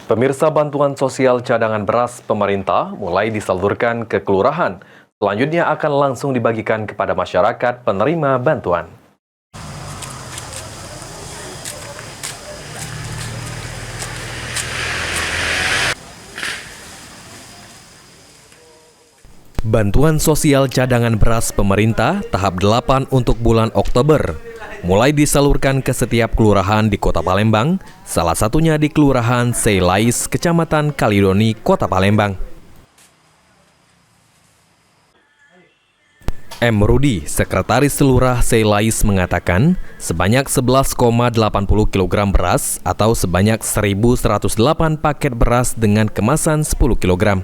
Pemirsa, bantuan sosial cadangan beras pemerintah mulai disalurkan ke kelurahan. Selanjutnya akan langsung dibagikan kepada masyarakat penerima bantuan. Bantuan sosial cadangan beras pemerintah tahap 8 untuk bulan Oktober mulai disalurkan ke setiap kelurahan di Kota Palembang, salah satunya di Kelurahan Seilais, Kecamatan Kalidoni, Kota Palembang. M. Rudi, Sekretaris Lurah Seilais mengatakan sebanyak 11,80 kg beras atau sebanyak 1.108 paket beras dengan kemasan 10 kg.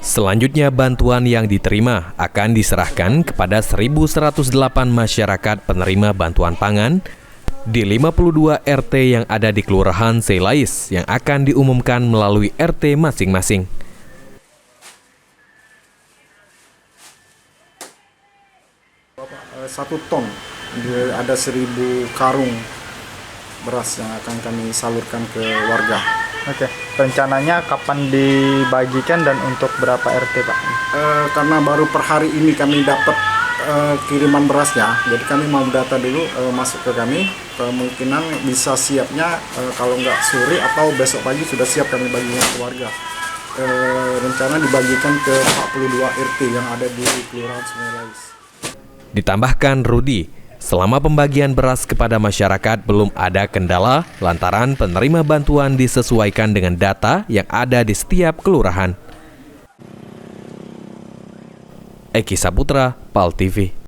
Selanjutnya bantuan yang diterima akan diserahkan kepada 1.108 masyarakat penerima bantuan pangan di 52 RT yang ada di Kelurahan Seilais yang akan diumumkan melalui RT masing-masing. Satu ton, ada 1.000 karung beras yang akan kami salurkan ke warga. Oke, rencananya kapan dibagikan dan untuk berapa RT, Pak? Karena baru per hari ini kami dapat kiriman berasnya, jadi kami mau data dulu masuk ke kami. Kemungkinan bisa siapnya kalau nggak sore atau besok pagi sudah siap kami bagikan ke warga. Rencana dibagikan ke 42 RT yang ada di Kelurahan Seilais. Ditambahkan Rudi, selama pembagian beras kepada masyarakat belum ada kendala lantaran penerima bantuan disesuaikan dengan data yang ada di setiap kelurahan. Eki Saputra, PAL TV.